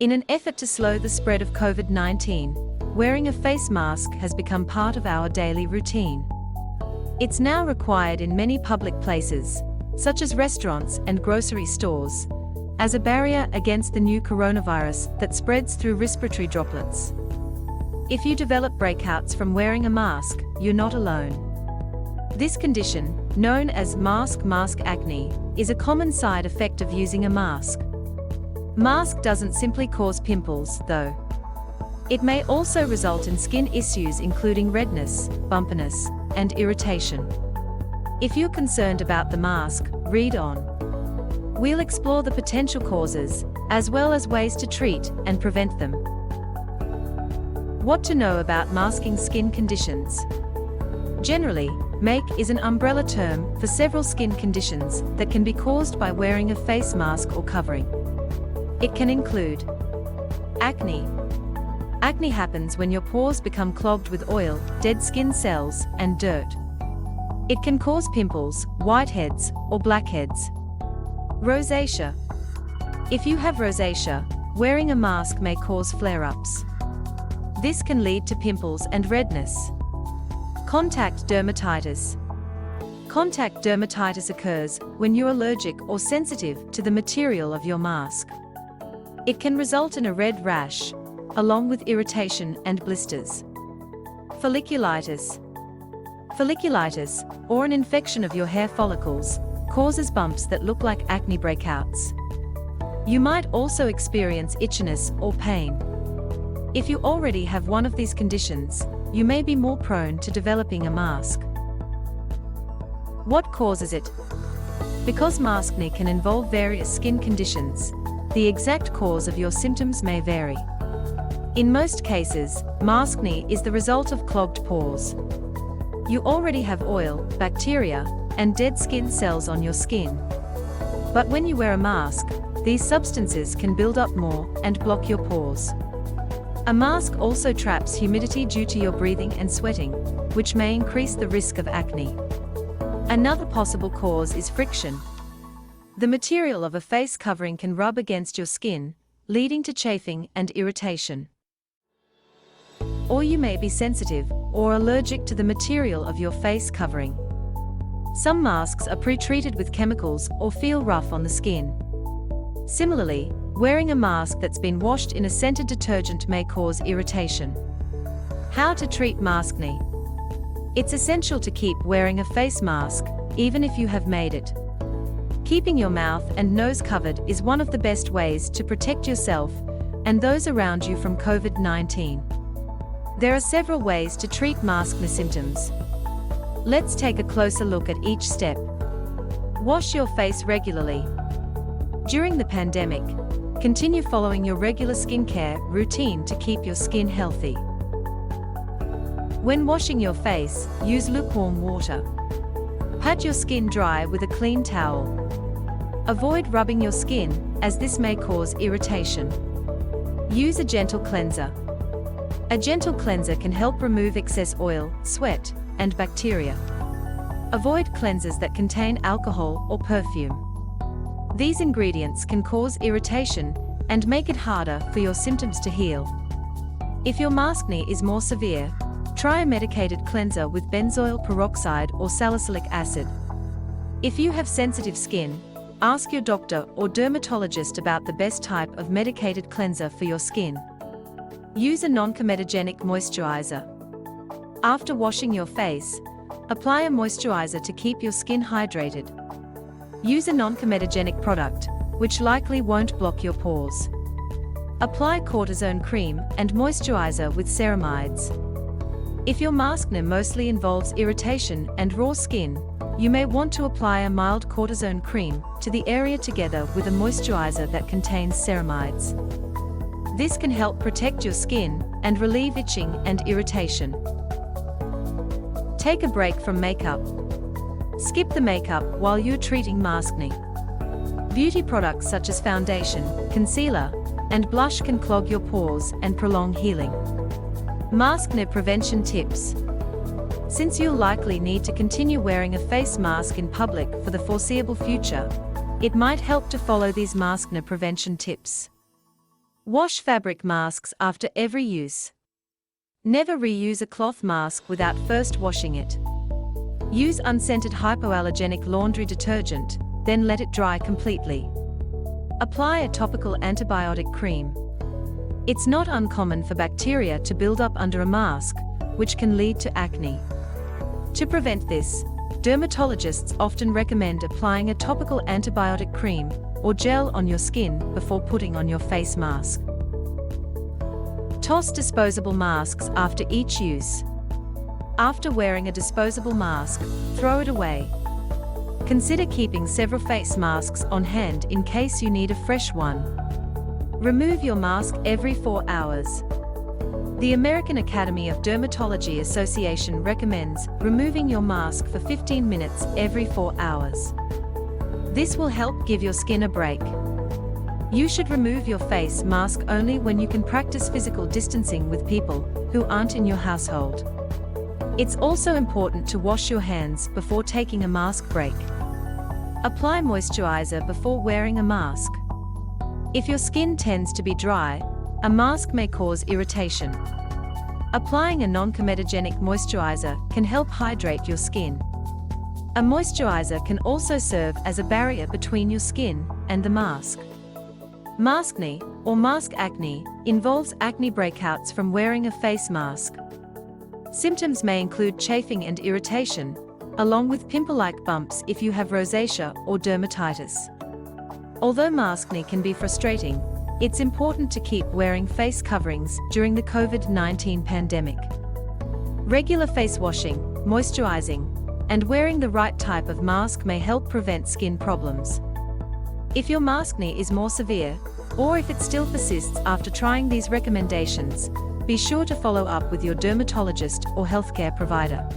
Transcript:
In an effort to slow the spread of COVID-19, wearing a face mask has become part of our daily routine. It's now required in many public places, such as restaurants and grocery stores, as a barrier against the new coronavirus that spreads through respiratory droplets. If you develop breakouts from wearing a mask, you're not alone. This condition, known as mask acne, is a common side effect of using a mask. Mask doesn't simply cause pimples, though. It may also result in skin issues including redness, bumpiness, and irritation. If you're concerned about the mask, read on. We'll explore the potential causes, as well as ways to treat and prevent them. What to know about masking skin conditions. Generally, make is an umbrella term for several skin conditions that can be caused by wearing a face mask or covering. It can include acne. Acne happens when your pores become clogged with oil, dead skin cells, and dirt. It can cause pimples, whiteheads, or blackheads. Rosacea. If you have rosacea, wearing a mask may cause flare-ups. This can lead to pimples and redness. Contact dermatitis. Contact dermatitis occurs when you're allergic or sensitive to the material of your mask. It can result in a red rash, along with irritation and blisters. Folliculitis. Folliculitis, or an infection of your hair follicles, causes bumps that look like acne breakouts. You might also experience itchiness or pain. If you already have one of these conditions, you may be more prone to developing a mask. What causes it? Because maskne can involve various skin conditions, the exact cause of your symptoms may vary. In most cases, maskne is the result of clogged pores. You already have oil, bacteria, and dead skin cells on your skin. But when you wear a mask, these substances can build up more and block your pores. A mask also traps humidity due to your breathing and sweating, which may increase the risk of acne. Another possible cause is friction. The material of a face covering can rub against your skin, leading to chafing and irritation. Or you may be sensitive or allergic to the material of your face covering. Some masks are pre-treated with chemicals or feel rough on the skin. Similarly, wearing a mask that's been washed in a scented detergent may cause irritation. How to treat maskne? It's essential to keep wearing a face mask, even if you have made it. Keeping your mouth and nose covered is one of the best ways to protect yourself and those around you from COVID-19. There are several ways to treat maskne symptoms. Let's take a closer look at each step. Wash your face regularly. During the pandemic, continue following your regular skincare routine to keep your skin healthy. When washing your face, use lukewarm water. Pat your skin dry with a clean towel. Avoid rubbing your skin, as this may cause irritation. Use a gentle cleanser. A gentle cleanser can help remove excess oil, sweat, and bacteria. Avoid cleansers that contain alcohol or perfume. These ingredients can cause irritation and make it harder for your symptoms to heal. If your maskne is more severe, try a medicated cleanser with benzoyl peroxide or salicylic acid. If you have sensitive skin, ask your doctor or dermatologist about the best type of medicated cleanser for your skin. Use a non-comedogenic moisturizer. After washing your face, apply a moisturizer to keep your skin hydrated. Use a non-comedogenic product, which likely won't block your pores. Apply cortisone cream and moisturizer with ceramides. If your maskne mostly involves irritation and raw skin, you may want to apply a mild cortisone cream to the area together with a moisturizer that contains ceramides. This can help protect your skin and relieve itching and irritation. Take a break from makeup. Skip the makeup while you're treating maskne. Beauty products such as foundation, concealer, and blush can clog your pores and prolong healing. Maskne prevention tips. Since you'll likely need to continue wearing a face mask in public for the foreseeable future, it might help to follow these maskne prevention tips. Wash fabric masks after every use. Never reuse a cloth mask without first washing it. Use unscented hypoallergenic laundry detergent, then let it dry completely. Apply a topical antibiotic cream. It's not uncommon for bacteria to build up under a mask, which can lead to acne. To prevent this, dermatologists often recommend applying a topical antibiotic cream or gel on your skin before putting on your face mask. Toss disposable masks after each use. After wearing a disposable mask, throw it away. Consider keeping several face masks on hand in case you need a fresh one. Remove your mask every 4 hours. The American Academy of Dermatology Association recommends removing your mask for 15 minutes every 4 hours. This will help give your skin a break. You should remove your face mask only when you can practice physical distancing with people who aren't in your household. It's also important to wash your hands before taking a mask break. Apply moisturizer before wearing a mask. If your skin tends to be dry, a mask may cause irritation. Applying a non-comedogenic moisturizer can help hydrate your skin. A moisturizer can also serve as a barrier between your skin and the mask. Maskne, or mask acne, involves acne breakouts from wearing a face mask. Symptoms may include chafing and irritation, along with pimple-like bumps if you have rosacea or dermatitis. Although maskne can be frustrating, it's important to keep wearing face coverings during the COVID-19 pandemic. Regular face washing, moisturizing, and wearing the right type of mask may help prevent skin problems. If your maskne is more severe, or if it still persists after trying these recommendations, be sure to follow up with your dermatologist or healthcare provider.